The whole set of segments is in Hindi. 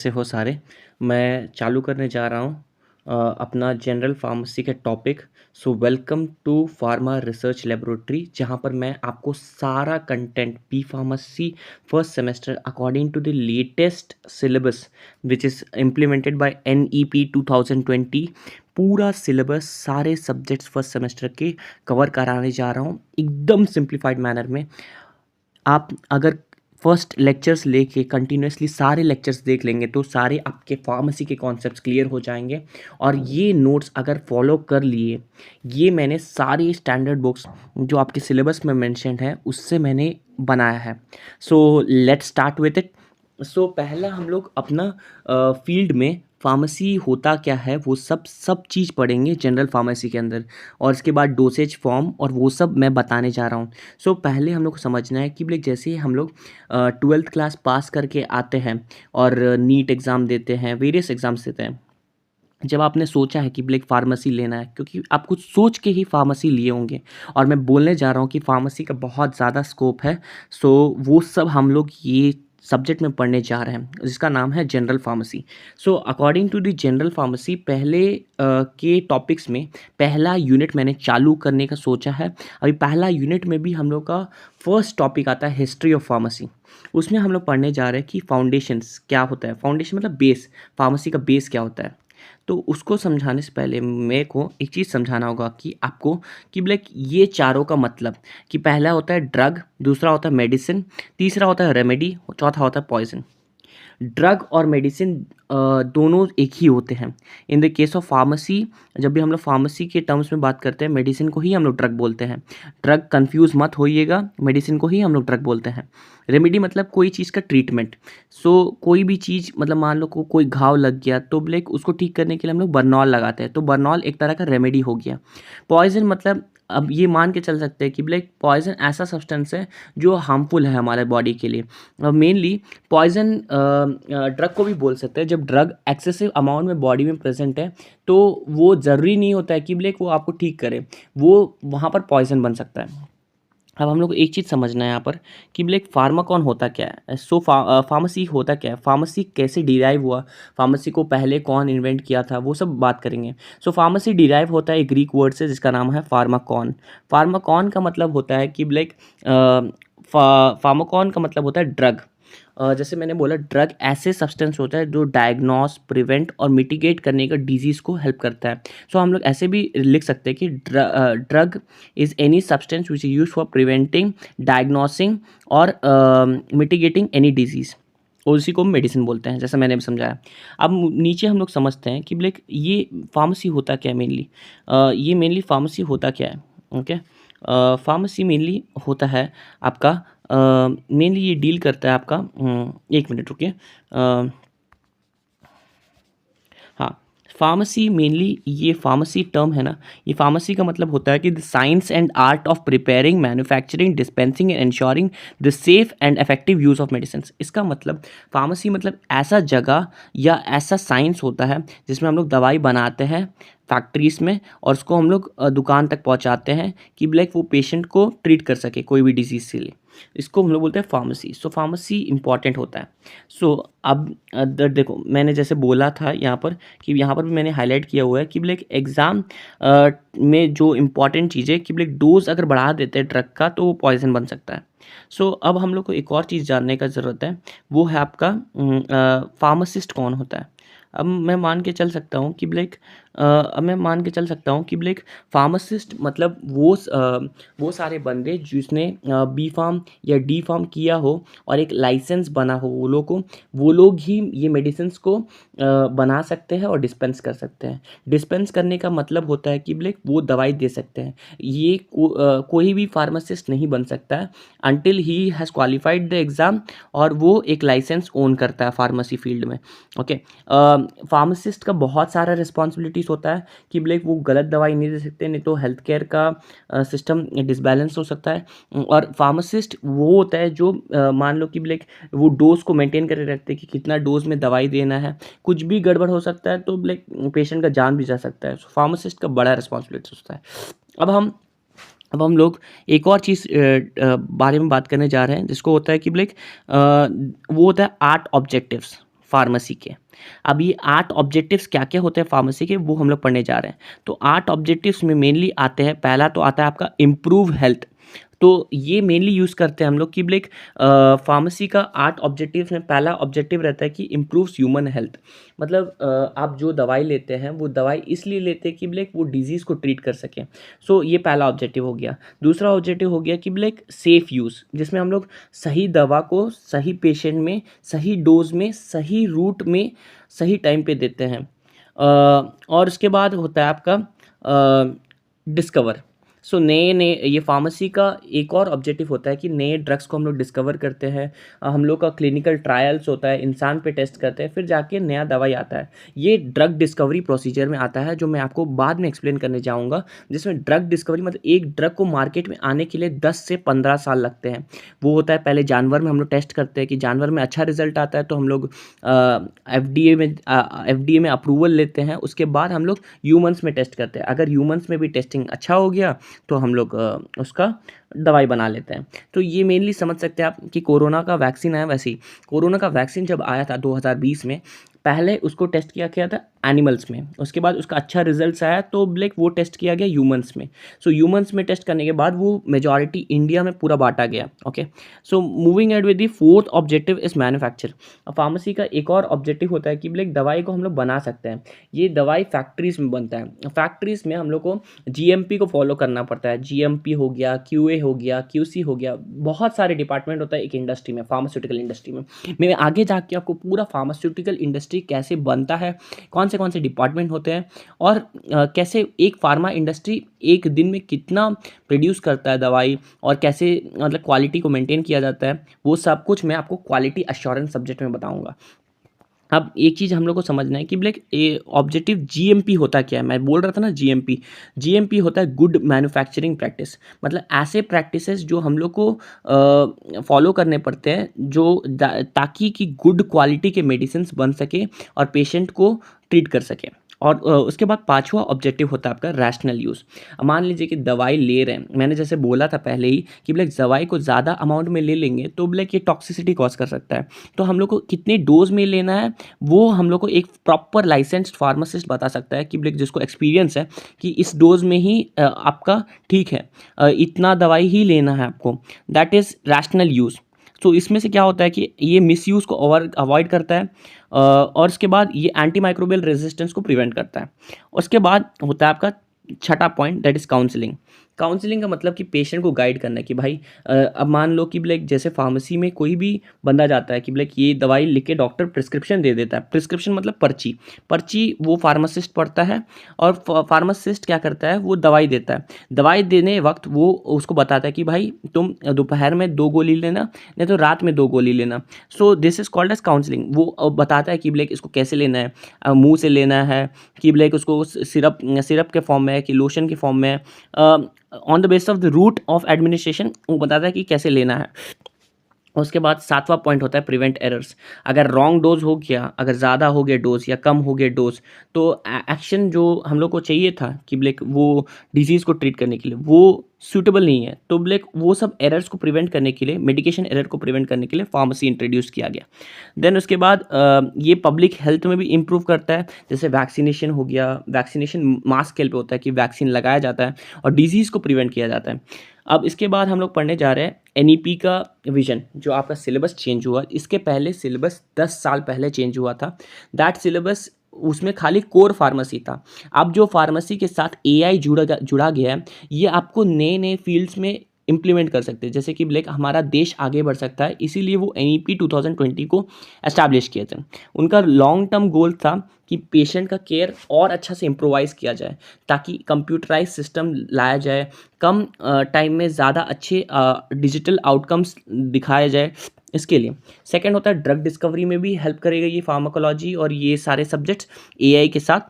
से हो सारे। मैं चालू करने जा रहा हूँ अपना जनरल फार्मेसी का topic. So welcome to pharma research laboratory, जहाँ पर मैं आपको सारा content B pharmacy first semester according to the latest syllabus which is implemented by NEP 2020, पूरा सिलेबस सारे सब्जेक्ट्स फर्स्ट सेमेस्टर के कवर कराने जा रहा हूँ एकदम सिंप्लीफाइड मैनर में। आप अगर फर्स्ट लेक्चर्स लेके कंटिन्यूसली सारे लेक्चर्स देख लेंगे तो सारे आपके फार्मेसी के कॉन्सेप्ट्स क्लियर हो जाएंगे। और ये नोट्स अगर फॉलो कर लिए, ये मैंने सारी स्टैंडर्ड बुक्स जो आपके सिलेबस में मेंशन्ड है उससे मैंने बनाया है। So let's start with it. So पहला हम लोग अपना फील्ड में फार्मेसी होता क्या है वो सब चीज़ पढ़ेंगे जनरल फार्मेसी के अंदर, और इसके बाद डोसेज फॉर्म और वो सब मैं बताने जा रहा हूँ। सो पहले हम लोग को समझना है कि भाई जैसे हम लोग 12th क्लास पास करके आते हैं और नीट एग्ज़ाम देते हैं, वेरियस एग्ज़ाम्स देते हैं। जब आपने सोचा है कि ब्लैक फार्मेसी लेना है, क्योंकि आप कुछ सोच के ही फार्मेसी लिए होंगे, और मैं बोलने जा रहा हूँ कि फार्मेसी का बहुत ज़्यादा स्कोप है। सो वो सब हम लोग ये सब्जेक्ट में पढ़ने जा रहे हैं जिसका नाम है general pharmacy. So according to the general pharmacy पहले के टॉपिक्स में पहला यूनिट मैंने चालू करने का सोचा है। अभी पहला यूनिट में भी हम लोग का फर्स्ट टॉपिक आता है हिस्ट्री ऑफ फार्मेसी। उसमें हम लोग पढ़ने जा रहे हैं कि फाउंडेशंस क्या होता है। फाउंडेशन मतलब बेस, फार्मेसी का बेस क्या होता है। तो उसको समझाने से पहले मेरे को एक चीज़ समझाना होगा कि आपको कि लाइक ये चारों का मतलब कि पहला होता है ड्रग, दूसरा होता है मेडिसिन, तीसरा होता है रेमेडी, चौथा होता है पॉइजन। ड्रग और मेडिसिन दोनों एक ही होते हैं। In the case of pharmacy, जब भी हम लोग फार्मेसी के टर्म्स में बात करते हैं, मेडिसिन को ही हम लोग ड्रग बोलते हैं। ड्रग कंफ्यूज मत होइएगा, मेडिसिन को ही हम लोग ड्रग बोलते हैं। रेमेडी मतलब कोई चीज़ का ट्रीटमेंट। सो कोई भी चीज़, मतलब मान लो कोई घाव लग गया तो लाइक उसको ठीक करने के लिए हम लोग बर्नॉल लगाते हैं, तो बर्नॉल एक तरह का रेमेडी हो गया। पॉइजन मतलब अब ये मान के चल सकते हैं कि लाइक पॉइजन ऐसा सब्सटेंस है जो हार्मफुल है हमारे बॉडी के लिए। मेनली पॉइजन ड्रग को भी बोल सकते हैं। जब ड्रग एक्सेसिव अमाउंट में बॉडी में प्रेजेंट है तो वो ज़रूरी नहीं होता है कि लाइक वो आपको ठीक करे, वो वहाँ पर पॉइजन बन सकता है। अब हम लोग को एक चीज़ समझना है यहाँ पर कि लाइक फार्माकॉन होता क्या है। सो फार्मेसी होता क्या है, फार्मेसी कैसे डिराइव हुआ, फार्मेसी को पहले कौन इन्वेंट किया था, वो सब बात करेंगे। सो फार्मेसी डिराइव होता है एक ग्रीक वर्ड से जिसका नाम है फार्माकॉन। फार्माकॉन का मतलब होता है कि लाइक फार्माकॉन का मतलब होता है ड्रग। जैसे मैंने बोला, ड्रग ऐसे सब्सटेंस होता है जो डायग्नोस, प्रिवेंट और मिटिगेट करने का डिजीज़ को हेल्प करता है। सो हम लोग ऐसे भी लिख सकते हैं कि drug is any substance which is use for preventing, diagnosing और मिटिगेटिंग एनी डिजीज़, और उसी को मेडिसिन बोलते हैं, जैसा मैंने भी समझाया। अब नीचे हम लोग समझते हैं कि लाइक ये फार्मेसी होता क्या है मेनली। ये मेनली फार्मेसी होता क्या है, ओके। फार्मेसी मेनली होता है आपका, मेनली ये डील करता है आपका, एक मिनट रुकिए। हाँ, फार्मेसी मेनली, ये फार्मेसी टर्म है ना, ये फार्मेसी का मतलब होता है कि the science and art of preparing, manufacturing, dispensing and ensuring the safe and effective use of medicine. इसका मतलब फार्मेसी मतलब ऐसा जगह या ऐसा साइंस होता है जिसमें हम लोग दवाई बनाते हैं फैक्ट्रीज़ में, और उसको हम लोग दुकान तक पहुंचाते हैं कि लाइक वो पेशेंट को ट्रीट कर सके कोई भी डिजीज़ के लिए। इसको हम लोग बोलते हैं फार्मेसी। सो फार्मेसी इंपॉर्टेंट होता है। सो अब देखो, मैंने जैसे बोला था यहाँ पर कि यहाँ पर भी मैंने हाईलाइट किया हुआ है कि लाइक एग्ज़ाम में जो इम्पॉर्टेंट चीज़ है कि लाइक डोज अगर बढ़ा देते हैं ड्रग का तो वो पॉइजन बन सकता है। सो अब हम लोग को एक और चीज़ जानने का ज़रूरत है, वो है आपका फार्मासिस्ट कौन होता है। अब मैं मान के चल सकता हूँ कि लाइक अब मैं मान के चल सकता हूँ कि लाइक फार्मासिस्ट मतलब वो सारे बंदे जिसने बी फार्म या डी फार्म किया हो और एक लाइसेंस बना हो, वो लोग ही ये मेडिसिन्स को बना सकते हैं और डिस्पेंस कर सकते हैं। डिस्पेंस करने का मतलब होता है कि लाइक वो दवाई दे सकते हैं। ये कोई भी फार्मासिस्ट नहीं बन सकता है until he has qualified the exam और वो एक लाइसेंस ओन करता है फार्मेसी फील्ड में, ओके। फार्मासिस्ट का बहुत सारा रिस्पॉन्सिबिलिटीज़ होता है कि लाइक वो गलत दवाई नहीं दे सकते, नहीं तो हेल्थ केयर का सिस्टम डिसबैलेंस हो सकता है। और फार्मासिस्ट वो होता है जो मान लो कि लाइक वो डोज को मेंटेन करके रखते हैं कि कितना डोज में दवाई देना है। कुछ भी गड़बड़ हो सकता है तो लाइक पेशेंट का जान भी जा सकता है। फार्मासिस्ट का बड़ा रिस्पॉन्सिबिलिटी होता है। अब हम लोग एक और चीज़ बारे में बात करने जा रहे हैं जिसको होता है कि लाइक वो होता है 8 ऑब्जेक्टिव्स। फार्मेसी के। अब ये 8 ऑब्जेक्टिव्स क्या-क्या होते हैं फार्मेसी के, वो हम लोग पढ़ने जा रहे हैं। तो 8 ऑब्जेक्टिव्स में मेनली आते हैं, पहला तो आता है आपका इम्प्रूव हेल्थ। तो ये मेनली यूज़ करते हैं हम लोग कि लाइक फार्मेसी का 8 ऑब्जेक्टिव्स में पहला ऑब्जेक्टिव रहता है कि इम्प्रूव्स ह्यूमन हेल्थ। मतलब आप जो दवाई लेते हैं वो दवाई इसलिए लेते हैं कि लाइक वो डिजीज़ को ट्रीट कर सकें। सो ये पहला ऑब्जेक्टिव हो गया। दूसरा ऑब्जेक्टिव हो गया कि लाइक सेफ़ यूज़, जिसमें हम लोग सही दवा को सही पेशेंट में, सही डोज़ में, सही रूट में, सही टाइम पे देते हैं। और उसके बाद होता है आपका डिस्कवर। सो नए-नए ये फार्मेसी का एक और ऑब्जेक्टिव होता है कि नए ड्रग्स को हम लोग डिस्कवर करते हैं। हम लोग का क्लिनिकल ट्रायल्स होता है, इंसान पे टेस्ट करते हैं, फिर जाके नया दवाई आता है। ये ड्रग डिस्कवरी प्रोसीजर में आता है, जो मैं आपको बाद में एक्सप्लेन करने जाऊँगा, जिसमें ड्रग डिस्कवरी मतलब एक ड्रग को मार्केट में आने के लिए 10 से 15 साल लगते हैं। वो होता है पहले जानवर में हम लोग टेस्ट करते हैं कि जानवर में अच्छा रिज़ल्ट आता है तो हम लोग एफडीए में अप्रूवल लेते हैं। उसके बाद हम लोग ह्यूमन्स में टेस्ट करते हैं। अगर ह्यूमन्स में भी टेस्टिंग अच्छा हो गया तो हम लोग उसका दवाई बना लेते हैं। तो ये मेनली समझ सकते हैं आप कि कोरोना का वैक्सीन आया, वैसे ही कोरोना का वैक्सीन जब आया था 2020 में, पहले उसको टेस्ट किया गया था एनिमल्स में, उसके बाद उसका अच्छा रिजल्ट्स आया तो लाइक वो टेस्ट किया गया ह्यूमन्स में। सो ह्यूमन्स में टेस्ट करने के बाद वो मेजॉरिटी इंडिया में पूरा बांटा गया। Okay, so moving ahead with the fourth objective is manufacture. Pharmacy का एक और ऑब्जेक्टिव होता है कि लाइक दवाई को हम लोग बना सकते हैं। ये दवाई फैक्ट्रीज में बनता है। फैक्ट्रीज में हम लोग को जीएमपी को फॉलो करना पड़ता है। जीएमपी हो गया, क्यूए हो गया, क्यूसी हो गया, बहुत सारे डिपार्टमेंट होता है एक इंडस्ट्री में, फार्मास्यूटिकल इंडस्ट्री में। मैं आगे जाके आपको पूरा फार्मास्यूटिकल इंडस्ट्री कैसे बनता है, कौन से डिपार्टमेंट होते हैं, और कैसे एक फार्मा इंडस्ट्री एक दिन में कितना प्रोड्यूस करता है दवाई, और कैसे मतलब क्वालिटी को मेंटेन किया जाता है, वो सब कुछ मैं आपको क्वालिटी अश्योरेंस सब्जेक्ट में बताऊंगा। अब एक चीज़ हम लोग को समझना है कि लाइक ए ऑब्जेक्टिव जीएमपी होता क्या है। मैं बोल रहा था ना जीएमपी, जीएमपी होता है गुड मैन्युफैक्चरिंग प्रैक्टिस। मतलब ऐसे प्रैक्टिसेस जो हम लोग को फॉलो करने पड़ते हैं जो ताकि कि गुड क्वालिटी के मेडिसिन बन सके और पेशेंट को ट्रीट कर सके। और उसके बाद पांचवा ऑब्जेक्टिव होता है आपका रैशनल यूज़। मान लीजिए कि दवाई ले रहे हैं, मैंने जैसे बोला था पहले ही कि ब्लैक दवाई को ज़्यादा अमाउंट में ले लेंगे तो ब्लैक ये टॉक्सिसिटी कॉज कर सकता है। तो हम लोग को कितने डोज में लेना है वो हम लोग को एक प्रॉपर लाइसेंस्ड फार्मासिस्ट बता सकता है कि ब्लैक जिसको एक्सपीरियंस है कि इस डोज में ही आपका ठीक है, इतना दवाई ही लेना है आपको। That is rational use. तो इसमें से क्या होता है कि ये मिसयूज़ को अवॉइड करता है, और उसके बाद ये एंटी माइक्रोबियल रेजिस्टेंस को प्रिवेंट करता है। उसके बाद होता है आपका छठा point, that is counselling. Counselling का मतलब कि पेशेंट को गाइड करना है कि भाई अब मान लो कि लाइक जैसे फार्मेसी में कोई भी बंदा जाता है कि लाइक ये दवाई लिख के डॉक्टर प्रिस्क्रिप्शन दे देता है। प्रिस्क्रिप्शन मतलब पर्ची, पर्ची वो फार्मासिस्ट पढ़ता है और फार्मासिस्ट क्या करता है, वो दवाई देता है। दवाई देने वक्त वो उसको बताता है कि भाई तुम दोपहर में 2 गोली लेना, नहीं तो रात में 2 गोली लेना। So this is called as counselling. वो बताता है कि लाइक इसको कैसे लेना है, मुँह से लेना है कि लाइक उसको सिरप सिरप के फॉर्म में है कि लोशन के फॉर्म में है। On the basis of the route of administration वो बताता है कि कैसे लेना है। उसके बाद सातवां पॉइंट होता है प्रिवेंट एरर्स। अगर रॉन्ग डोज हो गया, अगर ज़्यादा हो गया डोज या कम हो गया डोज, तो एक्शन जो हम लोग को चाहिए था कि ब्लेक वो डिजीज़ को ट्रीट करने के लिए वो सूटेबल नहीं है, तो ब्लेक वो सब एरर्स को प्रिवेंट करने के लिए, मेडिकेशन एरर को प्रिवेंट करने के लिए फार्मेसी इंट्रोड्यूस किया गया। देन उसके बाद ये पब्लिक हेल्थ में भी इम्प्रूव करता है। जैसे वैक्सीनेशन हो गया, वैक्सीनेशन मास स्केल पे होता है कि वैक्सीन लगाया जाता है और डिजीज़ को प्रिवेंट किया जाता है। अब इसके बाद हम लोग पढ़ने जा रहे हैं एनईपी का विजन, जो आपका सिलेबस चेंज हुआ। इसके पहले सिलेबस 10 साल पहले चेंज हुआ था। दैट सिलेबस उसमें खाली कोर फार्मेसी था। अब जो फार्मेसी के साथ एआई जुड़ा गया है, ये आपको नए नए फील्ड्स में इम्प्लीमेंट कर सकते हैं। जैसे कि ब्लैक हमारा देश आगे बढ़ सकता है, इसीलिए वो एनईपी 2020 को एस्टैब्लिश किए थे। उनका लॉन्ग टर्म गोल था कि पेशेंट का केयर और अच्छा से इम्प्रोवाइज़ किया जाए, ताकि कंप्यूटराइज सिस्टम लाया जाए, कम टाइम में ज़्यादा अच्छे डिजिटल आउटकम्स दिखाया जाए। इसके लिए सेकंड होता है ड्रग डिस्कवरी में भी हेल्प करेगा ये फार्माकोलॉजी और ये सारे सब्जेक्ट्स एआई के साथ।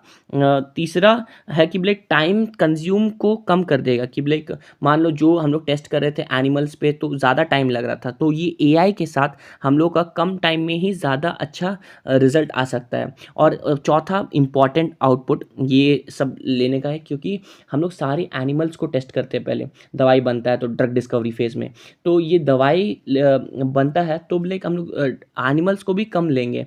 तीसरा है कि ब्लेक टाइम कंज्यूम को कम कर देगा कि ब्लेक मान लो जो हम लोग टेस्ट कर रहे थे एनिमल्स पे तो ज़्यादा टाइम लग रहा था, तो ये एआई के साथ हम लोग का कम टाइम में ही ज़्यादा अच्छा रिजल्ट आ सकता है। और चौथा इम्पॉर्टेंट आउटपुट ये सब लेने का है, क्योंकि हम लोग सारे एनिमल्स को टेस्ट करते हैं पहले, दवाई बनता है तो ड्रग डिस्कवरी फेज़ में, तो ये दवाई बनता है तो लाइक हम लोग एनिमल्स को भी कम लेंगे।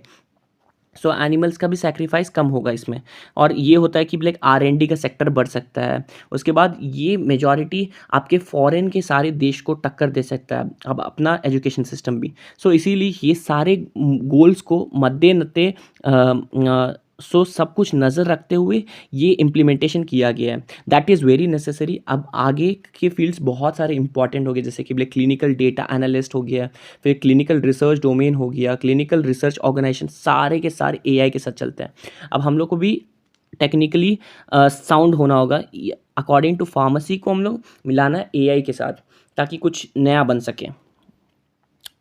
सो एनिमल्स का भी सेक्रीफाइस कम होगा इसमें। और ये होता है कि लाइक R&D का सेक्टर बढ़ सकता है। उसके बाद ये मेजॉरिटी आपके फॉरेन के सारे देश को टक्कर दे सकता है, अब अपना एजुकेशन सिस्टम भी। सो इसीलिए ये सारे गोल्स को मद्देनजर सो सब कुछ नज़र रखते हुए ये इम्प्लीमेंटेशन किया गया है। That is very necessary. अब आगे के फील्ड्स बहुत सारे इंपॉर्टेंट हो गए, जैसे कि क्लिनिकल डेटा एनालिस्ट हो गया, फिर क्लिनिकल रिसर्च डोमेन हो गया, क्लिनिकल रिसर्च ऑर्गेनाइजेशन, सारे के सारे AI के साथ चलते हैं। अब हम लोग को भी टेक्निकली साउंड होना होगा। अकॉर्डिंग टू फार्मेसी को हम लोग मिलाना है AI के साथ, ताकि कुछ नया बन सके।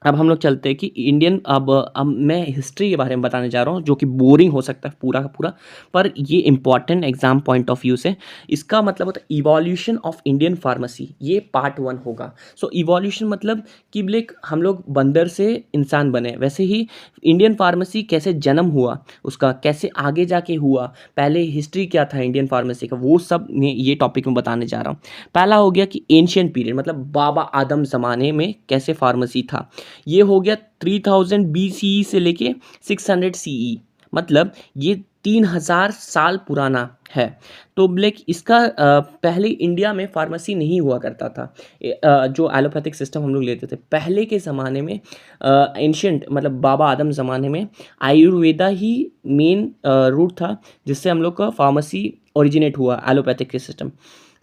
अब हम लोग चलते हैं कि इंडियन, अब मैं हिस्ट्री के बारे में बताने जा रहा हूँ, जो कि बोरिंग हो सकता है पूरा का पूरा, पर ये important exam point of view से। इसका मतलब होता है इवोल्यूशन ऑफ इंडियन फार्मेसी, ये पार्ट 1 होगा। सो इवोल्यूशन मतलब कि हम लोग बंदर से इंसान बने, वैसे ही इंडियन फार्मेसी कैसे जन्म हुआ, उसका कैसे आगे जाके हुआ, पहले हिस्ट्री क्या था इंडियन फार्मेसी का, वो सब ये टॉपिक में बताने जा रहा हूँ। पहला हो गया कि एंशियंट पीरियड, मतलब बाबा आदम ज़माने में कैसे फार्मेसी था। ये हो गया 3000 BCE से लेके 600 CE, मतलब ये 3000 साल पुराना है। तो इसका पहले इंडिया में फार्मेसी नहीं हुआ करता था। जो एलोपैथिक सिस्टम हम लोग लेते थे पहले के ज़माने में, एंशियंट मतलब बाबा आदम ज़माने में आयुर्वेदा ही मेन रूट था, जिससे हम लोग का फार्मेसी ओरिजिनेट हुआ, एलोपैथिक के सिस्टम।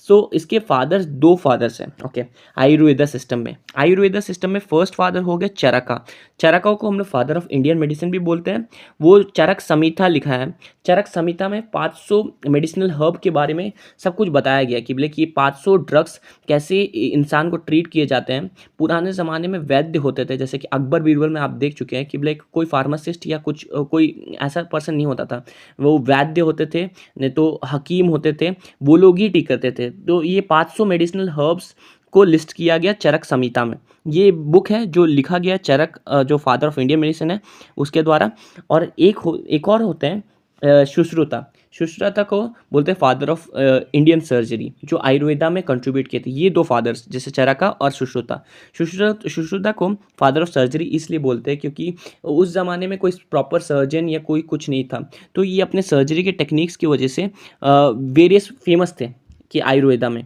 सो इसके फादर्स, 2 फादर्स हैं, ओके। आयुर्वेदा सिस्टम में फर्स्ट फादर हो गया चरका। चरका को हम लोग फादर ऑफ इंडियन मेडिसिन भी बोलते हैं। वो चरक संहिता लिखा है। चरक संहिता में 500 मेडिसिनल हर्ब के बारे में सब कुछ बताया गया कि ये 500 ड्रग्स कैसे इंसान को ट्रीट किए जाते हैं। पुराने ज़माने में वैद्य होते थे, जैसे कि अकबर बीरबल में आप देख चुके हैं कि कोई फार्मासिस्ट या कुछ कोई ऐसा पर्सन नहीं होता था, वो वैद्य होते थे, नहीं तो हकीम होते थे, वो लोग ही ठीक करते थे। तो ये 500 मेडिसिनल हर्ब्स को लिस्ट किया गया चरक संहिता में। ये बुक है जो लिखा गया चरक, जो फादर ऑफ इंडियन मेडिसिन है, उसके द्वारा। और एक और होते हैं सुश्रुता। सुश्रुता को बोलते हैं फादर ऑफ इंडियन सर्जरी, जो आयुर्वेदा में कंट्रीब्यूट किए थे। ये 2 फादर्स, जैसे चरका और सुश्रुता। सुश्रुता को फादर ऑफ सर्जरी इसलिए बोलते हैं क्योंकि उस ज़माने में कोई प्रॉपर सर्जन या कोई कुछ नहीं था, तो ये अपने सर्जरी के टेक्निक्स की वजह से वेरियस फेमस थे कि आयुर्वेदा में।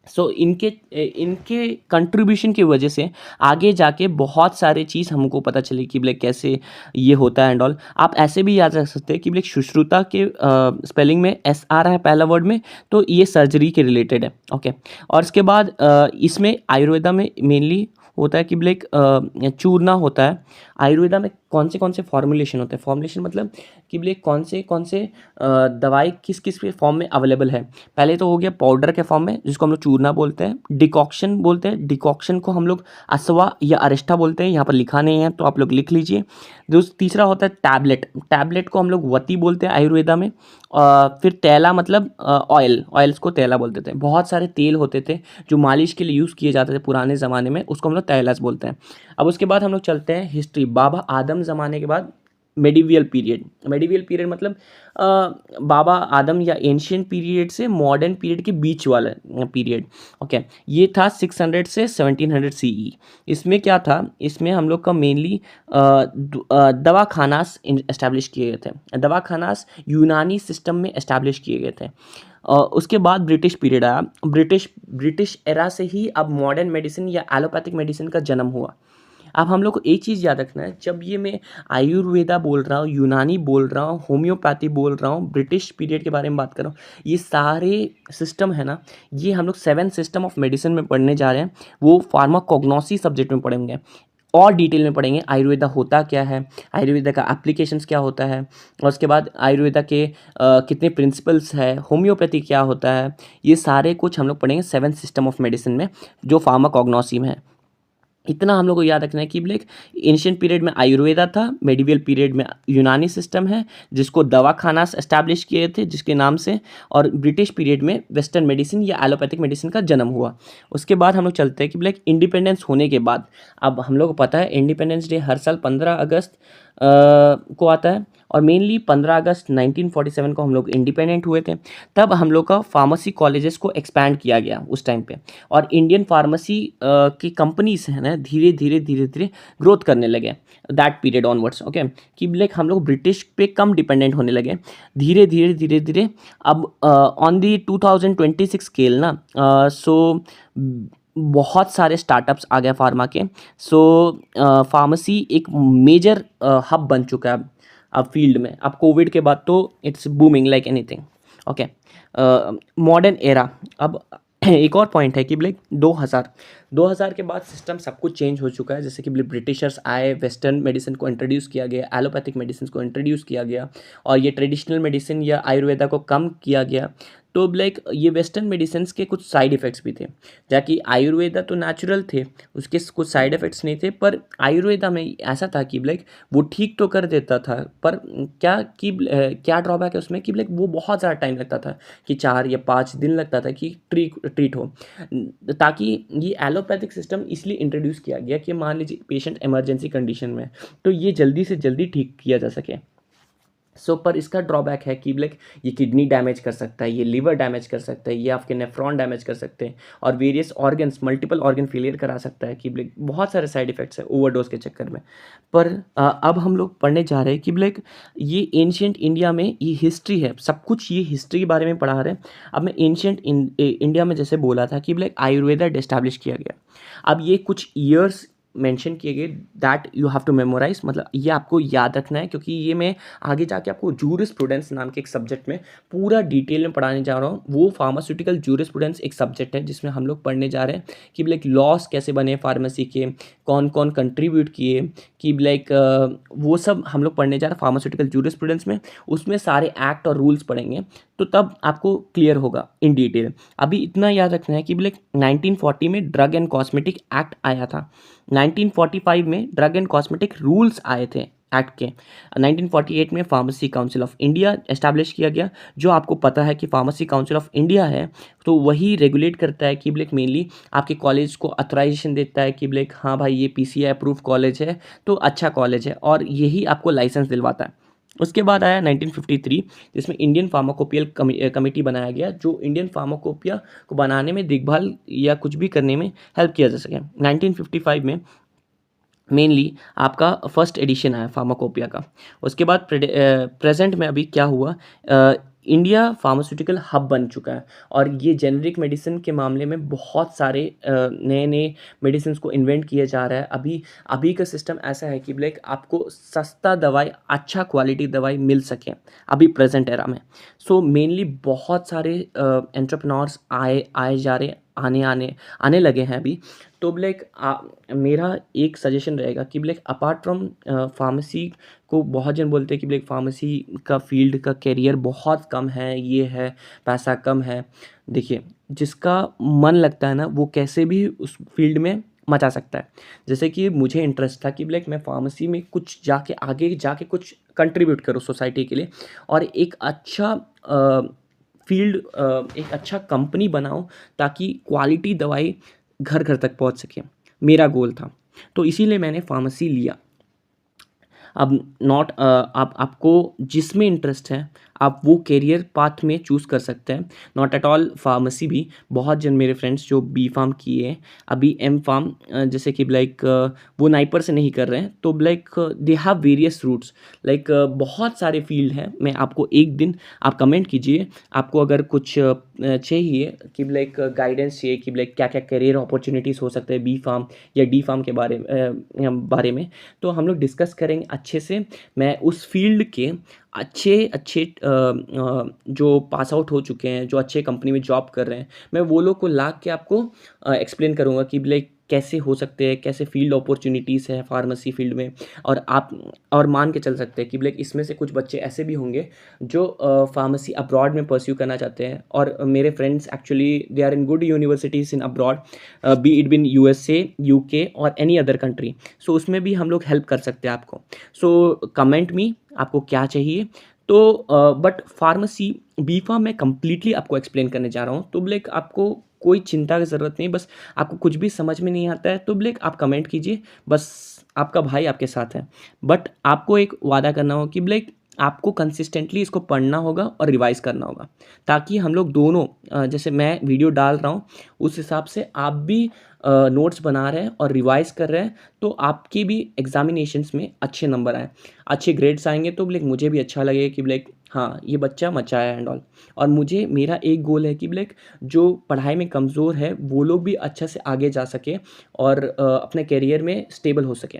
सो इनके कंट्रीब्यूशन की वजह से आगे जाके बहुत सारे चीज़ हमको पता चली कि कैसे ये होता है एंड ऑल। आप ऐसे भी याद रख सकते हैं कि सुश्रुता के स्पेलिंग में S आ रहा है पहला वर्ड में, तो ये सर्जरी के रिलेटेड है, ओके। और इसके बाद इसमें आयुर्वेदा में मेनली होता है कि चूर्णा होता है। आयुर्वेदा में कौन से फॉर्मुलेशन होते हैं, फॉर्मुलेशन मतलब कि कौन से दवाई किस किस फॉर्म में अवेलेबल है। पहले तो हो गया पाउडर के फॉर्म में, जिसको हम लोग चूरना बोलते हैं। डिकॉक्शन बोलते हैं, डिकॉक्शन को हम लोग असवा या अरिष्टा बोलते हैं, यहाँ पर लिखा नहीं है तो आप लोग लिख लीजिए। जो तीसरा होता है टैबलेट, टैबलेट को हम लोग वती बोलते हैं आयुर्वेदा में। फिर तैला मतलब ऑयल, ऑयल्स को तैला बोलते थे। बहुत सारे तेल होते थे जो मालिश के लिए यूज़ किए जाते थे पुराने ज़माने में, उसको हम लोग तैलास बोलते हैं। अब उसके बाद हम लोग चलते हैं हिस्ट्री। बाबा आदम ज़माने के बाद मेडिवियल पीरियड। मेडिवियल पीरियड मतलब बाबा आदम या एंशियंट पीरियड से मॉडर्न पीरियड के बीच वाला पीरियड, ओके। ये था 600 से 1700 CE। इसमें क्या था, इसमें हम लोग का मेनली दवाखानास इस्टेब्लिश किए गए थे। दवाखानास यूनानी सिस्टम में इस्टेब्लिश किए गए थे। उसके बाद ब्रिटिश पीरियड आया। ब्रिटिश एरा से ही अब मॉडर्न मेडिसिन या एलोपैथिक मेडिसिन का जन्म हुआ। अब हम लोग को एक चीज़ याद रखना है, जब ये मैं आयुर्वेदा बोल रहा हूँ, यूनानी बोल रहा हूँ, होम्योपैथी बोल रहा हूँ, ब्रिटिश पीरियड के बारे में बात कर रहा हूँ, ये सारे सिस्टम है ना, ये हम लोग 7 सिस्टम ऑफ मेडिसिन में पढ़ने जा रहे हैं। वो फार्माकोग्नोसी सब्जेक्ट में पढ़ेंगे, और डिटेल में पढ़ेंगे आयुर्वेदा होता क्या है, आयुर्वेदा का एप्लीकेशंस क्या होता है, और उसके बाद आयुर्वेदा के कितने प्रिंसिपल्स है, होम्योपैथी क्या होता है, ये सारे कुछ हम लोग पढ़ेंगे 7 सिस्टम ऑफ मेडिसिन में, जो फार्माकोग्नोसी में है। इतना हम लोग को याद रखना है कि एंशियंट पीरियड में आयुर्वेदा था, मेडिवल पीरियड में यूनानी सिस्टम है, जिसको दवाखाना एस्टैब्लिश किए थे जिसके नाम से, और ब्रिटिश पीरियड में वेस्टर्न मेडिसिन या एलोपैथिक मेडिसिन का जन्म हुआ। उसके बाद हम लोग चलते हैं कि इंडिपेंडेंस होने के बाद, अब हम लोग को पता है इंडिपेंडेंस डे हर साल 15 अगस्त को आता है। और मेनली 15 अगस्त 1947 को हम लोग इंडिपेंडेंट हुए थे। तब हम लोग का फार्मेसी कॉलेजेस को एक्सपैंड किया गया उस टाइम पे, और इंडियन फार्मेसी की कंपनीज हैं ना धीरे धीरे धीरे धीरे ग्रोथ करने लगे दैट पीरियड ऑनवर्ड्स। ओके, कि लाइक हम लोग ब्रिटिश पे कम डिपेंडेंट होने लगे धीरे धीरे धीरे धीरे। अब ऑन दी 2026 स्केल ना, सो बहुत सारे स्टार्टअप्स आ गए फार्मा के। सो फार्मेसी एक मेजर हब बन चुका है अब फील्ड में। अब कोविड के बाद तो it's booming like anything. Okay, modern era. अब एक और पॉइंट है कि लाइक 2000 के बाद सिस्टम सब कुछ चेंज हो चुका है। जैसे कि ब्रिटिशर्स आए, वेस्टर्न मेडिसिन को इंट्रोड्यूस किया गया, एलोपैथिक मेडिसिन को इंट्रोड्यूस किया गया, और ये ट्रेडिशनल मेडिसिन या आयुर्वेदा को कम किया गया। तो लाइक ये वेस्टर्न मेडिसिन के कुछ साइड इफ़ेक्ट्स भी थे, जबकि आयुर्वेदा तो नेचुरल थे, उसके कुछ साइड इफ़ेक्ट्स नहीं थे। पर आयुर्वेदा में ऐसा था कि लाइक वो ठीक तो कर देता था, पर क्या ड्रॉबैक है उसमें कि लाइक वो बहुत ज़्यादा टाइम लगता था, कि 4 या 5 दिन लगता था कि ट्रीट हो। ताकि ये एलोपैथिक सिस्टम इसलिए इंट्रोड्यूस किया गया कि मान लीजिए पेशेंट इमरजेंसी कंडीशन में है, तो ये जल्दी से जल्दी ठीक किया जा सके। पर इसका ड्रॉबैक है कि लाइक ये किडनी डैमेज कर सकता है, ये लिवर डैमेज कर सकता है, ये आपके नेफ्रॉन डैमेज कर सकते हैं, और various organs, multiple organ failure करा सकता है। कि लाइक बहुत सारे साइड इफेक्ट्स है ओवरडोज के चक्कर में। पर अब हम लोग पढ़ने जा रहे हैं कि लाइक ये एंशियंट इंडिया में ये हिस्ट्री है, सब कुछ ये हिस्ट्री के बारे में पढ़ा रहे हैं। अब मैं एंशियंट इंडिया में जैसे बोला था कि लाइक आयुर्वेदा एस्टैब्लिश किया गया। अब ये कुछ ईयर्स मेंशन किए गए that you have to memorise, मतलब ये आपको याद रखना है, क्योंकि ये मैं आगे जाके आपको जूरिस्प्रूडेंस नाम के एक सब्जेक्ट में पूरा डिटेल में पढ़ाने जा रहा हूँ। वो फार्मास्यूटिकल जूरिस्प्रूडेंस एक सब्जेक्ट है जिसमें हम लोग पढ़ने जा रहे हैं कि लाइक लॉस कैसे बने फार्मेसी के, कौन कौन कंट्रीब्यूट किए, कि लाइक वो सब हम लोग पढ़ने जा रहे हैं फार्मास्यूटिकल जूरिस्प्रूडेंस में। उसमें सारे एक्ट और रूल्स पढ़ेंगे, तो तब आपको क्लियर होगा इन डिटेल। अभी इतना याद रखना है कि लाइक 1940 में ड्रग एंड कॉस्मेटिक एक्ट आया था, 1945 में ड्रग एंड कॉस्मेटिक रूल्स आए थे एक्ट के, 1948 में pharmacy council of India establish किया गया। जो आपको पता है कि फार्मेसी काउंसिल ऑफ इंडिया है, तो वही रेगुलेट करता है कि ब्लैक मेनली आपके कॉलेज को अथराइजेशन देता है कि ब्लैक हाँ भाई ये पीसीआई अप्रूव कॉलेज है, तो अच्छा कॉलेज है, और यही आपको लाइसेंस दिलवाता है। उसके बाद आया 1953, जिसमें इंडियन फार्माकोपियल कमेटी बनाया गया, जो इंडियन फार्माकोपिया को बनाने में, देखभाल या कुछ भी करने में हेल्प किया जा सके। 1955 में मेनली आपका फर्स्ट एडिशन आया फार्माकोपिया का। उसके बाद प्रेजेंट में अभी क्या हुआ, इंडिया फार्मास्यूटिकल हब बन चुका है, और ये जेनरिक मेडिसिन के मामले में बहुत सारे नए नए मेडिसिन को इन्वेंट किया जा रहा है। अभी का सिस्टम ऐसा है कि लाइक आपको सस्ता दवाई, अच्छा क्वालिटी दवाई मिल सके अभी प्रेजेंट एरा में। मेनली बहुत सारे एंटरप्रेन्योर्स आए जा रहे, आने लगे हैं अभी। तो लाइक मेरा एक सजेशन रहेगा कि लाइक अपार्ट फ्रॉम फार्मेसी को, बहुत जन बोलते हैं कि लाइक फार्मेसी का फील्ड का कैरियर बहुत कम है, ये है, पैसा कम है। देखिए, जिसका मन लगता है ना वो कैसे भी उस फील्ड में मचा सकता है। जैसे कि मुझे इंटरेस्ट था कि लाइक मैं फार्मेसी में कुछ जाके आगे जाके कुछ कंट्रीब्यूट करूँ सोसाइटी के लिए, और एक अच्छा फील्ड, एक अच्छा कंपनी बनाऊँ, ताकि क्वालिटी दवाई घर घर तक पहुंच सके, मेरा गोल था। तो इसीलिए मैंने फार्मेसी लिया। अब आप आपको जिसमें इंटरेस्ट है आप वो कैरियर पाथ में चूज़ कर सकते हैं। नॉट एट ऑल फार्मेसी भी, बहुत जन मेरे फ्रेंड्स जो बी फार्म किए हैं, अभी एम फार्म, जैसे कि लाइक वो नाइपर से नहीं कर रहे हैं, तो like they have various routes, like बहुत सारे फील्ड हैं। मैं आपको एक दिन आप कमेंट कीजिए, आपको अगर कुछ चाहिए कि लाइक गाइडेंस चाहिए कि लाइक क्या क्या करियर अपॉर्चुनिटीज़ हो सकते हैं बी फार्म या डी फार्म के बारे में, तो हम लोग डिस्कस करेंगे अच्छे से। मैं उस फील्ड के अच्छे जो पास आउट हो चुके हैं, जो अच्छे कंपनी में जॉब कर रहे हैं, मैं वो लोग को ला के आपको एक्सप्लेन करूँगा कि लाइक कैसे हो सकते हैं, कैसे फील्ड अपॉर्चुनिटीज़ है फार्मेसी फील्ड में। और मान के चल सकते हैं कि लाइक इसमें से कुछ बच्चे ऐसे भी होंगे जो फार्मेसी अब्रॉड में परस्यू करना चाहते हैं, और मेरे friends actually they are in good universities in abroad, be it been USA, UK और एनी अदर कंट्री। उसमें भी हम लोग हेल्प कर सकते हैं आपको। कमेंट मी आपको क्या चाहिए। तो बट फार्मेसी बी फार्म मैं कम्प्लीटली आपको एक्सप्लेन करने जा रहा हूँ, तो लाइक आपको कोई चिंता की ज़रूरत नहीं। बस आपको कुछ भी समझ में नहीं आता है तो लाइक आप कमेंट कीजिए, बस आपका भाई आपके साथ है, बट आपको एक वादा करना होगा कि लाइक आपको कंसिस्टेंटली इसको पढ़ना होगा और रिवाइज़ करना होगा, ताकि हम लोग दोनों जैसे मैं वीडियो डाल रहा हूँ, उस हिसाब से आप भी नोट्स बना रहे हैं और रिवाइज़ कर रहे हैं, तो आपके भी एग्ज़ामिनेशंस में अच्छे नंबर आएँ, अच्छे ग्रेड्स आएँगे, तो लाइक मुझे भी अच्छा लगेगा कि लाइक हाँ, ये बच्चा मचाया एंड ऑल। और मुझे मेरा एक गोल है कि लाइक जो पढ़ाई में कमज़ोर है, वो लोग भी अच्छा से आगे जा सकें और अपने करियर में स्टेबल हो सकें।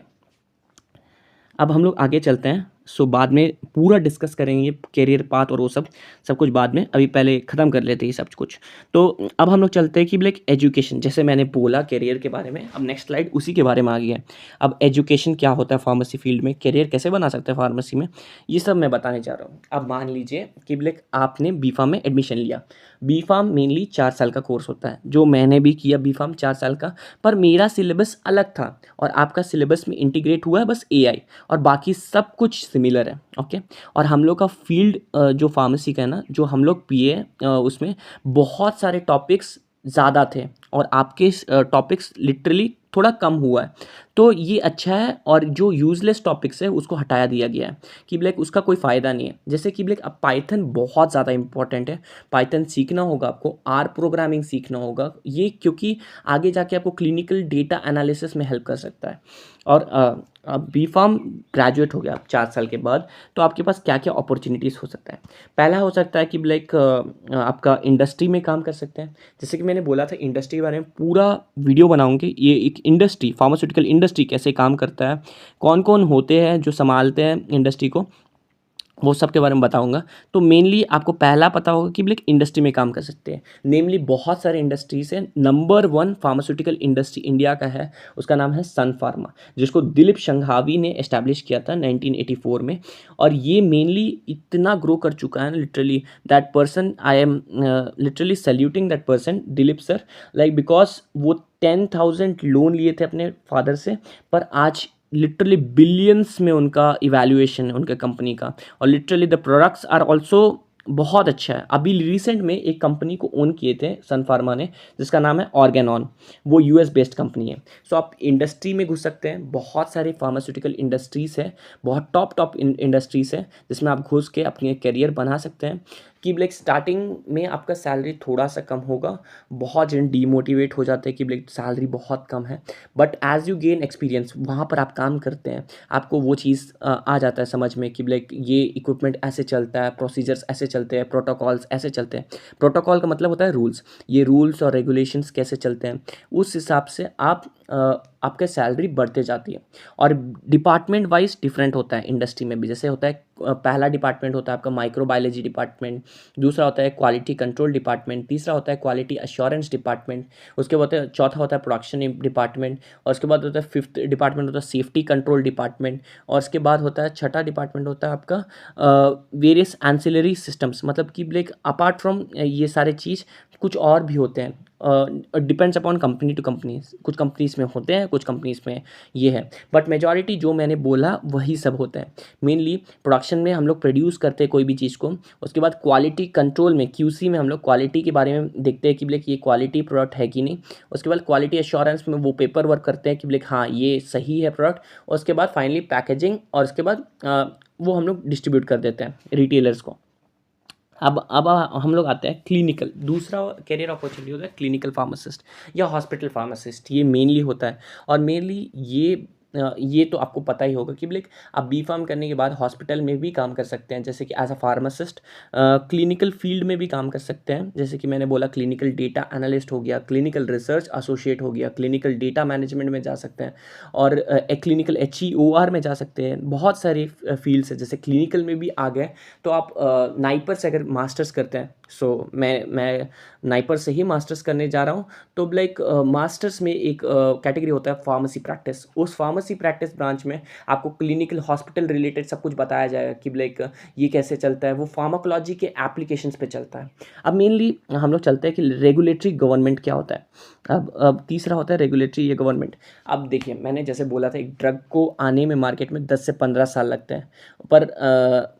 अब हम लोग आगे चलते हैं। सो बाद में पूरा डिस्कस करेंगे करियर पाथ और वो सब कुछ बाद में। अभी पहले ख़त्म कर लेते हैं ये सब कुछ। तो अब हम लोग चलते हैं कि लाइक एजुकेशन, जैसे मैंने बोला करियर के बारे में, अब नेक्स्ट स्लाइड उसी के बारे में आ गई है। अब एजुकेशन क्या होता है फार्मेसी फील्ड में, करियर कैसे बना सकते हैं फार्मेसी में, ये सब मैं बताने जा रहा हूँ। अब मान लीजिए कि लाइक आपने बी फार्म में एडमिशन लिया। बी फार्म मेनली 4 साल का कोर्स होता है, जो मैंने भी किया बी फार्म 4 साल का, पर मेरा सिलेबस अलग था और आपका सिलेबस में इंटीग्रेट हुआ है बस एआई, और बाकी सब कुछ सिमिलर है। ओके। और हम लोग का फील्ड जो फार्मेसी का है ना, जो हम लोग पिए उसमें बहुत सारे टॉपिक्स ज़्यादा थे और आपके टॉपिक्स लिटरली थोड़ा कम हुआ है, तो ये अच्छा है। और जो यूज़लेस टॉपिक्स है उसको हटाया दिया गया है कि लाइक उसका कोई फ़ायदा नहीं है। जैसे कि लाइक अब पाइथन बहुत ज़्यादा इंपॉर्टेंट है, पाइथन सीखना होगा आपको, आर प्रोग्रामिंग सीखना होगा, ये क्योंकि आगे जाके आपको क्लिनिकल डेटा एनालिसिस में हेल्प कर सकता है। और अब बी फार्म ग्रेजुएट हो गया आप 4 साल के बाद, तो आपके पास क्या क्या अपॉर्चुनिटीज़ हो सकता है। पहला हो सकता है कि लाइक आपका इंडस्ट्री में काम कर सकते हैं। जैसे कि मैंने बोला था इंडस्ट्री के बारे में पूरा वीडियो बनाऊंगी, ये एक इंडस्ट्री, फार्मास्यूटिकल इंडस्ट्री कैसे काम करता है, कौन कौन होते हैं जो संभालते हैं इंडस्ट्री को, वो सब के बारे में बताऊंगा। तो मेनली आपको पहला पता होगा कि लाइक इंडस्ट्री में काम कर सकते हैं। नेमली बहुत सारे इंडस्ट्रीज हैं। नंबर 1 फार्मास्यूटिकल इंडस्ट्री इंडिया का है, उसका नाम है सन फार्मा, जिसको दिलीप संघावी ने एस्टैब्लिश किया था 1984 में। और ये मेनली इतना ग्रो कर चुका है, literally that person, I am literally saluting that person, Dilip sir, like because वो 10,000 लोन लिए थे अपने फादर से, पर आज लिटरली बिलियंस में उनका इवैल्यूएशन है उनके कंपनी का। और literally the products are also बहुत अच्छा है। अभी रिसेंट में एक कंपनी को ओन किए थे सन फार्मा ने, जिसका नाम है ऑर्गेनॉन, वो यूएस बेस्ड कंपनी है। सो आप इंडस्ट्री में घुस सकते हैं, बहुत सारे फार्मास्यूटिकल इंडस्ट्रीज़ है, बहुत टॉप इंडस्ट्रीज़ है जिसमें आप घुस के अपने करियर बना सकते हैं। कि लाइक स्टार्टिंग में आपका सैलरी थोड़ा सा कम होगा, बहुत जन डीमोटिवेट हो जाते हैं कि लाइक सैलरी बहुत कम है, but as you gain experience, वहाँ पर आप काम करते हैं, आपको वो चीज़ आ जाता है समझ में कि लाइक ये इक्विपमेंट ऐसे चलता है, प्रोसीजर्स ऐसे चलते हैं, प्रोटोकॉल्स ऐसे चलते हैं। प्रोटोकॉल का मतलब होता है रूल्स, ये रूल्स और रेगुलेशंस कैसे चलते हैं, उस हिसाब से आपके सैलरी बढ़ते जाती है। और डिपार्टमेंट वाइज डिफरेंट होता है इंडस्ट्री में भी। जैसे होता है पहला डिपार्टमेंट होता है आपका माइक्रोबायोलॉजी डिपार्टमेंट, दूसरा होता है क्वालिटी कंट्रोल डिपार्टमेंट, तीसरा होता है क्वालिटी अश्योरेंस डिपार्टमेंट, उसके बाद चौथा होता है प्रोडक्शन डिपार्टमेंट, और उसके बाद होता है फिफ्थ डिपार्टमेंट होता है सेफ्टी कंट्रोल डिपार्टमेंट, और उसके बाद होता है छठा डिपार्टमेंट होता है आपका वेरियस एंसिलरी सिस्टम्स, मतलब कि लाइक अपार्ट फ्रॉम ये सारे चीज़ कुछ और भी होते हैं। Depends upon company to companies, कुछ कंपनीज में होते हैं, कुछ कंपनीज में ये है, बट मेजॉरिटी जो मैंने बोला वही सब होता है। मेनली प्रोडक्शन में हम लोग प्रोड्यूस करते हैं कोई भी चीज़ को, उसके बाद क्वालिटी कंट्रोल में क्यूसी में हम लोग क्वालिटी के बारे में देखते हैं कि लाइक ये क्वालिटी प्रोडक्ट है कि नहीं। उसके बाद क्वालिटी एश्योरेंस में वो पेपर वर्क करते हैं कि लाइक हाँ ये सही है प्रोडक्ट। और उसके बाद फाइनली पैकेजिंग, और उसके बाद वो हम लोग डिस्ट्रीब्यूट कर देते हैं रिटेलर्स को। अब हम लोग आते हैं क्लिनिकल, दूसरा कैरियर अपॉर्चुनिटी होता है क्लिनिकल फार्मासिस्ट या हॉस्पिटल फार्मासिस्ट, ये मेनली होता है। और मेनली ये तो आपको पता ही होगा कि लाइक आप बी फार्म करने के बाद हॉस्पिटल में भी काम कर सकते हैं, जैसे कि as a pharmacist clinical field में भी काम कर सकते हैं। जैसे कि मैंने बोला क्लिनिकल डेटा एनालिस्ट हो गया, क्लिनिकल रिसर्च एसोसिएट हो गया, क्लिनिकल डेटा मैनेजमेंट में जा सकते हैं, और क्लिनिकल HEOR में जा सकते हैं। बहुत सारी फील्ड्स है, जैसे क्लिनिकल में भी आ गए तो आप नाइपर से अगर मास्टर्स करते हैं, सो मैं नाइपर से ही मास्टर्स करने जा रहा हूँ। तो लाइक मास्टर्स में एक कैटेगरी होता है फार्मेसी प्रैक्टिस, उस फार्मेसी प्रैक्टिस ब्रांच में आपको क्लिनिकल हॉस्पिटल रिलेटेड सब कुछ बताया जाएगा कि लाइक ये कैसे चलता है, वो फार्माकोलॉजी के एप्लीकेशंस पे चलता है। अब मेनली हम लोग चलते हैं कि रेगुलेटरी गवर्नमेंट क्या होता है। अब तीसरा होता है रेगुलेटरी या गवर्नमेंट। अब देखिए मैंने जैसे बोला था एक ड्रग को आने में मार्केट में 10 से 15 साल लगते हैं, पर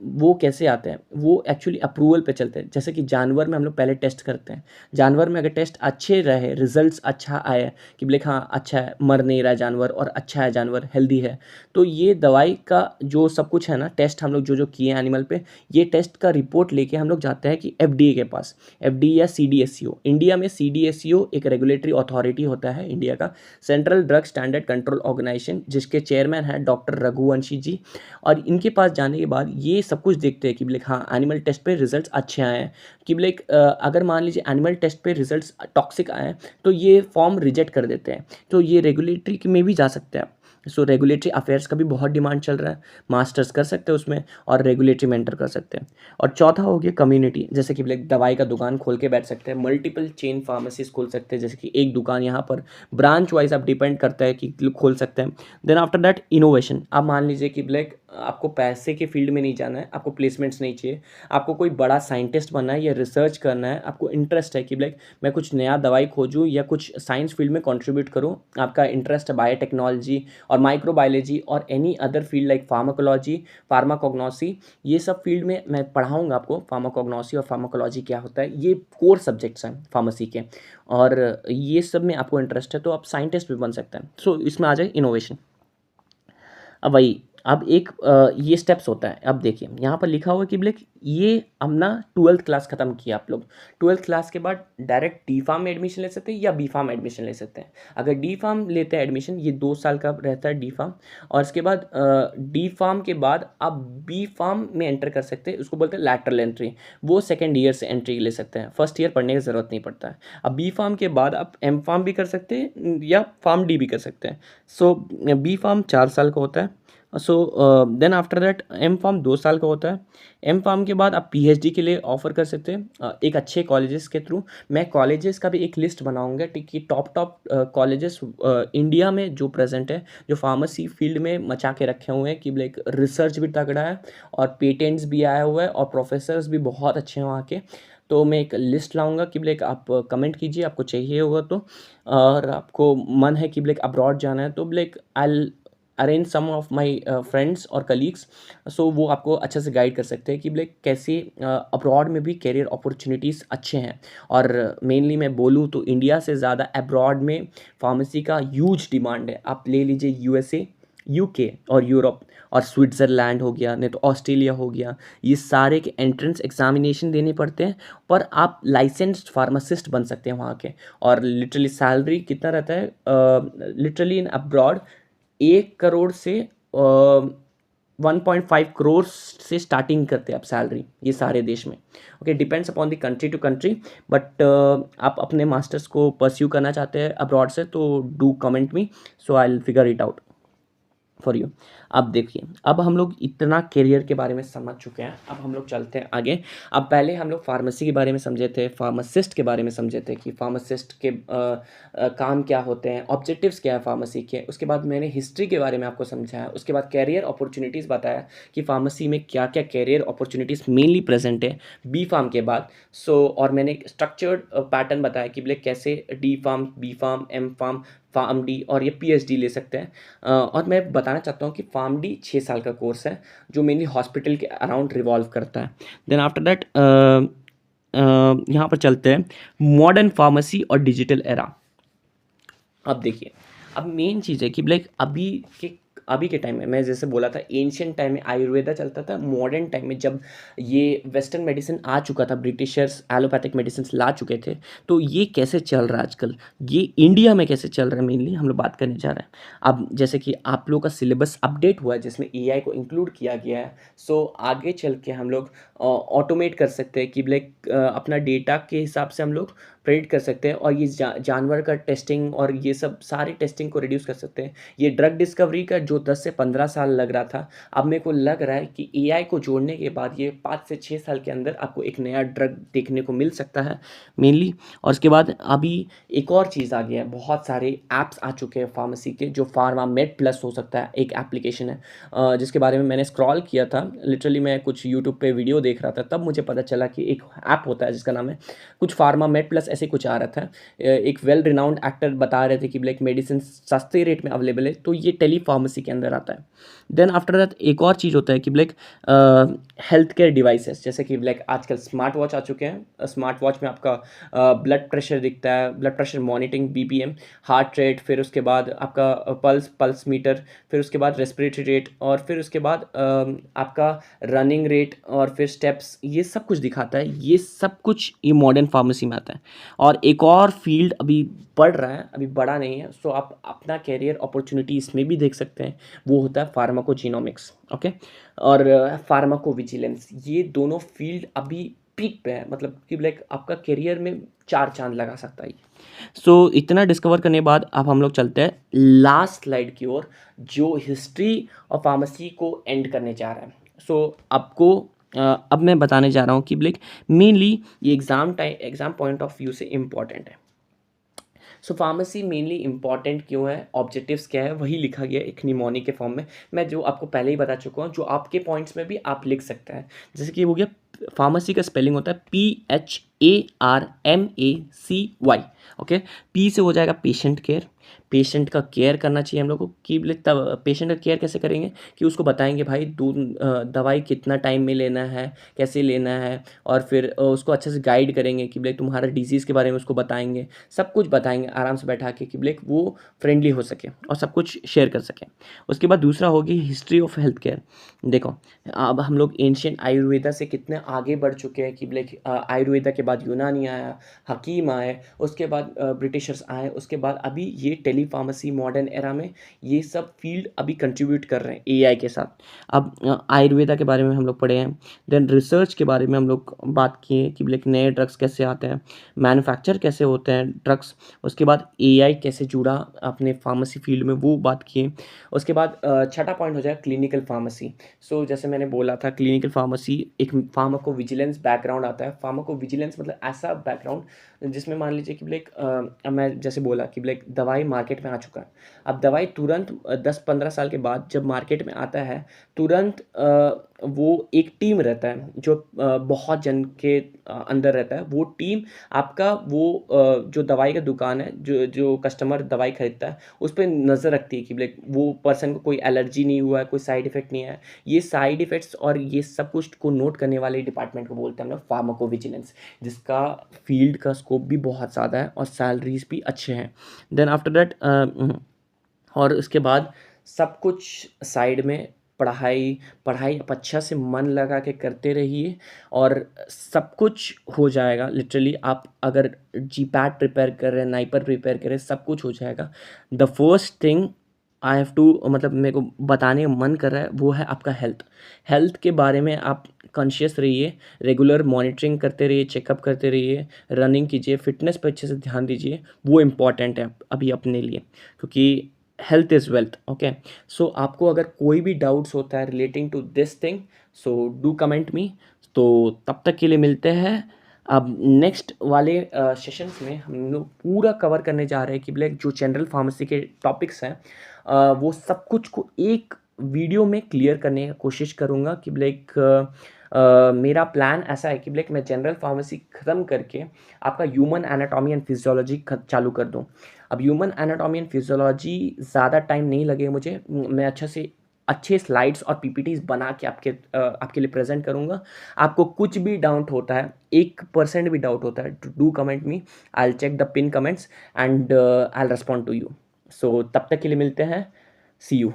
वो कैसे आते हैं, वो एक्चुअली अप्रूवल पे चलते हैं। जैसे कि जानवर में हम लोग पहले टेस्ट करते हैं, जानवर में अगर टेस्ट अच्छे रहे, रिजल्ट्स अच्छा आए कि बोले हाँ अच्छा है, मर नहीं रहा है जानवर और अच्छा है, जानवर हेल्दी है, तो ये दवाई का जो सब कुछ है ना, टेस्ट हम लोग जो जो किए एनिमल पे, ये टेस्ट का रिपोर्ट लेके हम लोग जाते हैं कि एफडीए के पास। एफडीए या सीडीएसईओ, इंडिया में सीडीएसईओ एक रेगुलेटरी अथॉरिटी होता है इंडिया का, central drug standard control organisation, जिसके चेयरमैन हैं डॉक्टर रघुवंशी जी। और इनके पास जाने के बाद ये सब कुछ देखते हैं कि बोले हाँ एनिमल टेस्ट पे रिजल्ट्स अच्छे आए हैं, कि बोले अगर मान लीजिए एनिमल टेस्ट पे रिजल्ट्स टॉक्सिक आए हैं तो ये फॉर्म रिजेक्ट कर देते हैं। तो ये रेगुलेटरी में भी जा सकते हैं। सो रेगुलेटरी अफेयर्स का भी बहुत डिमांड चल रहा है, मास्टर्स कर सकते हैं उसमें और रेगुलेटरी मेंटर कर सकते हैं। और चौथा हो गया कम्युनिटी, जैसे कि दवाई का दुकान खोल के बैठ सकते हैं, मल्टीपल चेन फार्मेसीज खोल सकते हैं, जैसे कि एक दुकान यहाँ पर ब्रांच वाइज आप डिपेंड करता है कि खोल सकते हैं। देन आफ्टर दैट इनोवेशन, आप मान लीजिए कि आपको पैसे के फील्ड में नहीं जाना है, आपको प्लेसमेंट्स नहीं चाहिए, आपको कोई बड़ा साइंटिस्ट बनना है या रिसर्च करना है, आपको इंटरेस्ट है कि मैं कुछ नया दवाई खोजूँ या कुछ साइंस फील्ड में कंट्रीब्यूट करूँ, आपका इंटरेस्ट है बायोटेक्नोलॉजी और माइक्रोबायोलॉजी और any other field like pharmacology, pharmacognosy, ये सब फील्ड में मैं पढ़ाऊँगा आपको। फार्माकोग्नोसी और फार्माकोलॉजी क्या होता है, ये कोर सब्जेक्ट्स हैं फार्मेसी के, और ये सब में आपको इंटरेस्ट है तो आप साइंटिस्ट भी बन सकते हैं। सो इसमें आ जाए इनोवेशन। अब वही, अब एक ये स्टेप्स होता है। अब देखिए यहाँ पर लिखा हुआ है कि ये अब ना 12th क्लास ख़त्म किया आप लोग, 12th क्लास के बाद डायरेक्ट डी फार्म में एडमिशन ले सकते हैं या बी फार्म एडमिशन ले सकते हैं। अगर डी फार्म लेते हैं एडमिशन, ये 2 साल का रहता है डी फार्म, और इसके बाद डी फार्म के बाद आप बी फार्म में एंटर कर सकते हैं, उसको बोलते हैं लैटरल एंट्री। वो सेकेंड ईयर से एंट्री ले सकते हैं, फर्स्ट ईयर पढ़ने की ज़रूरत नहीं पड़ता है। अब बी फार्म के बाद आप एम फार्म भी कर सकते हैं या फार्म डी भी कर सकते हैं। सो बी फार्म 4 साल का होता है। So then after that M pharm 2 साल का होता है। एम फार्म के बाद आप पीएचडी के लिए ऑफर कर सकते हैं एक अच्छे कॉलेजेस के थ्रू। मैं कॉलेजेस का भी एक लिस्ट बनाऊंगा कि टॉप टॉप कॉलेजेस इंडिया में जो प्रेजेंट है, जो फार्मेसी फील्ड में मचा के रखे हुए हैं, कि रिसर्च भी तगड़ा है और पेटेंट्स भी आया हुआ है और प्रोफेसर्स भी बहुत अच्छे हैं वहाँ के। तो मैं एक लिस्ट लाऊंगा कि आप कमेंट कीजिए आपको चाहिए होगा तो, और आपको मन है कि अब्रॉड जाना है तो I arrange some of my friends और कलीग्स। सो वो आपको अच्छे से गाइड कर सकते हैं कि कैसे अब्रॉड में भी करियर अपॉर्चुनिटीज़ अच्छे हैं। और मेनली मैं बोलूँ तो इंडिया से ज़्यादा अब्रॉड में फार्मेसी का ह्यूज डिमांड है। आप ले लीजिए यूएसए, यूके और यूरोप और स्विट्ज़रलैंड हो गया, नहीं तो ऑस्ट्रेलिया हो गया, ये सारे के एंट्रेंस एग्जामिनेशन देने पड़ते हैं, पर आप लाइसेंस्ड फार्मासिस्ट बन सकते हैं वहाँ के। और लिटरली सैलरी कितना रहता है, लिटरली इन अब्रॉड 1 करोड़ से 1.5 करोड़ से स्टार्टिंग करते हैं आप सैलरी, ये सारे देश में। Okay, depends upon the country to country, but आप अपने मास्टर्स को परस्यू करना चाहते हैं अब्रॉड से तो do comment me, so I will figure it out for you. अब देखिए, अब हम लोग इतना करियर के बारे में समझ चुके हैं, अब हम लोग चलते हैं आगे। अब पहले हम लोग फार्मेसी के बारे में समझे थे, फार्मासिस्ट के बारे में समझे थे कि फार्मासिस्ट के काम क्या होते हैं, ऑब्जेक्टिव्स क्या है फार्मेसी के। उसके बाद मैंने हिस्ट्री के बारे में आपको समझाया, उसके बाद कैरियर अपॉर्चुनिटीज़ बताया कि फार्मेसी में क्या क्या कैरियर अपॉर्चुनिटीज़ मेनली प्रेजेंट है बी फार्म के बाद। सो और मैंने एक स्ट्रक्चर्ड पैटर्न बताया कि कैसे D pharm, B pharm, M pharm, pharm D और ये पीएचडी ले सकते हैं। और मैं बताना चाहता हूँ कि फार्म डी 6 साल का कोर्स है जो मेनली हॉस्पिटल के अराउंड रिवॉल्व करता है। देन आफ्टर दैट यहाँ पर चलते हैं मॉडर्न फार्मेसी और डिजिटल एरा। अब देखिए, अब मेन चीज़ है कि अभी के टाइम में, मैं जैसे बोला था एंशियंट टाइम में आयुर्वेदा चलता था, मॉडर्न टाइम में जब ये वेस्टर्न मेडिसिन आ चुका था, ब्रिटिशर्स एलोपैथिक मेडिसिन ला चुके थे, तो ये कैसे चल रहा है आजकल, ये इंडिया में कैसे चल रहा है, मेनली हम लोग बात करने जा रहे हैं। अब जैसे कि आप लोग का सिलेबस अपडेट हुआ है जिसमें एआई को इंक्लूड किया गया है, सो आगे चल के हम लोग ऑटोमेट कर सकते हैं कि अपना डेटा के हिसाब से हम लोग प्रेडिक्ट कर सकते हैं, और ये जानवर का टेस्टिंग और ये सब सारी टेस्टिंग को रिड्यूस कर सकते हैं। ये ड्रग डिस्कवरी का जो 10 से 15 साल लग रहा था, अब मेरे को लग रहा है कि एआई को जोड़ने के बाद ये 5 से 6 साल के अंदर आपको एक नया ड्रग देखने को मिल सकता है मेनली। और उसके बाद अभी एक और चीज़ आ गया है, बहुत सारे ऐप्स आ चुके हैं फार्मेसी के, जो फार्मा मेड प्लस हो सकता है, एक एप्लीकेशन है जिसके बारे में मैंने स्क्रॉल किया था। लिटरली मैं कुछ यूट्यूब पे वीडियो देख रहा था, तब मुझे पता चला कि एक ऐप होता है जिसका नाम है कुछ फार्मा मेड प्लस ऐसे कुछ आ रहा था। एक वेल रिनाउंड एक्टर बता रहे थे कि लाइक मेडिसिन सस्ते रेट में अवेलेबल है, तो ये टेली फार्मेसी के अंदर आता है। देन आफ्टर दैट एक और चीज़ होता है कि लाइक हेल्थ केयर डिवाइसेस, जैसे कि लाइक आजकल स्मार्ट वॉच आ चुके हैं। स्मार्ट वॉच में आपका ब्लड प्रेशर दिखता है, blood pressure monitoring, BPM, heart rate, फिर उसके बाद आपका पल्स मीटर, फिर उसके बाद रेस्पिरेटरी रेट, और फिर उसके बाद आपका रनिंग रेट, और फिर स्टेप्स, ये सब कुछ दिखाता है। ये सब कुछ ये मॉडर्न फार्मेसी में आता है। और एक और फील्ड अभी बढ़ रहा है, अभी बड़ा नहीं है, सो आप अपना कैरियर अपॉर्चुनिटी इसमें भी देख सकते हैं। वो होता है फार्माकोजीनोमिक्स, ओके, और फार्माकोविजिलेंस। ये दोनों फील्ड अभी पीक पे है, मतलब कि लाइक आपका करियर में चार चांद लगा सकता है। सो इतना डिस्कवर करने के बाद अब हम लोग चलते हैं लास्ट स्लाइड की ओर, जो हिस्ट्री और फार्मेसी को एंड करने जा रहा है। सो आपको अब मैं बताने जा रहा हूँ कि लाइक मेनली ये एग्जाम पॉइंट ऑफ व्यू से इम्पॉर्टेंट है। सो फार्मेसी मेनली इंपॉर्टेंट क्यों है, ऑब्जेक्टिव्स क्या है, वही लिखा गया एक निमोनिक के फॉर्म में। मैं जो आपको पहले ही बता चुका हूँ, जो आपके पॉइंट्स में भी आप लिख सकते हैं। जैसे कि हो गया, फार्मेसी का स्पेलिंग होता है PHARMACY, ओके। पी से हो जाएगा पेशेंट केयर। पेशेंट का केयर करना चाहिए हम लोग को, कि तब पेशेंट का केयर कैसे करेंगे, कि उसको बताएंगे भाई दवाई कितना टाइम में लेना है, कैसे लेना है, और फिर उसको अच्छे से गाइड करेंगे कि भाई तुम्हारा डिजीज़ के बारे में उसको बताएंगे, सब कुछ बताएंगे आराम से बैठा के, कि ब्लेक वो फ्रेंडली हो सके और सब कुछ शेयर कर सके। उसके बाद दूसरा होगी हिस्ट्री ऑफ हेल्थ केयर। देखो, अब हम लोग एंशियंट आयुर्वेदा से कितने आगे बढ़ चुके हैं, कि ब्लेक आयुर्वेदा के बाद यूनानी आया, हकीम आए, उसके बाद ब्रिटिशर्स आए, उसके बाद अभी ये टेली फार्मेसी मॉडर्न एरा में ये सब फील्ड अभी कंट्रीब्यूट कर रहे हैं एआई के साथ। अब आयुर्वेदा के बारे में हम लोग पढ़े हैं। देन रिसर्च के बारे में हम लोग बात किए कि ब्लेक नए ड्रग्स कैसे आते हैं, मैन्युफैक्चर कैसे होते हैं ड्रग्स। उसके बाद एआई कैसे जुड़ा अपने फार्मेसी फील्ड में, वो बात किए। उसके बाद छठा पॉइंट हो जाएगा क्लिनिकल फार्मेसी। सो जैसे मैंने बोला था, क्लिनिकल फार्मेसी एक फार्माको विजिलेंस बैकग्राउंड आता है। फार्माको विजिलेंस मतलब ऐसा बैकग्राउंड जिसमें मान लीजिए कि ब्लेक मैं जैसे बोला कि ब्लेक दवाई मार्केट में आ चुका है। अब दवाई तुरंत 10-15 साल के बाद जब मार्केट में आता है, तुरंत वो एक टीम रहता है जो बहुत जन के अंदर रहता है। वो टीम आपका वो जो दवाई का दुकान है, जो जो कस्टमर दवाई खरीदता है, उस पर नज़र रखती है कि लाइक वो पर्सन को कोई एलर्जी नहीं हुआ है, कोई साइड इफेक्ट नहीं है। ये साइड इफेक्ट्स और ये सब कुछ को नोट करने वाले डिपार्टमेंट को बोलते हैं हम लोग फार्माको विजिलेंस, जिसका फील्ड का स्कोप भी बहुत ज़्यादा है और सैलरीज भी अच्छे हैं। देन आफ्टर दैट और उसके बाद सब कुछ साइड में, पढ़ाई पढ़ाई आप अच्छा से मन लगा के करते रहिए और सब कुछ हो जाएगा। लिटरली आप अगर जीपैट प्रिपेयर कर रहे हैं, नाइपर प्रिपेयर कर रहे हैं, सब कुछ हो जाएगा। The first thing I have to, मतलब मेरे को बताने का मन कर रहा है, वो है आपका हेल्थ। हेल्थ के बारे में आप कॉन्शियस रहिए, रेगुलर मॉनिटरिंग करते रहिए, चेकअप करते रहिए, रनिंग कीजिए, फिटनेस पर अच्छे से ध्यान दीजिए। वो इम्पॉर्टेंट है अभी अपने लिए, क्योंकि health is wealth, okay. So आपको अगर कोई भी डाउट्स होता है relating to this thing, so do comment me. तो तब तक के लिए मिलते हैं। अब नेक्स्ट वाले सेशंस में हम लोग पूरा कवर करने जा रहे हैं कि ब्लैक जो जनरल फार्मेसी के टॉपिक्स हैं, वो सब कुछ को एक वीडियो में क्लियर करने की कोशिश करूँगा। कि ब्लैक मेरा प्लान ऐसा है कि ब्लैक मैं जनरल फार्मेसी ख़त्म करके आपका ह्यूमन एनाटॉमी एंड फिजियोलॉजी चालू कर दूँ। अब ह्यूमन एनाटॉमी एंड फिजियोलॉजी ज़्यादा टाइम नहीं लगेगा मुझे, मैं अच्छे स्लाइड्स और पीपीटीज बना के आपके लिए प्रेजेंट करूँगा। आपको कुछ भी डाउट होता है, 1% भी डाउट होता है, do comment me, I will check the pin comments and I will respond to you. So तब तक के लिए मिलते हैं, सी यू।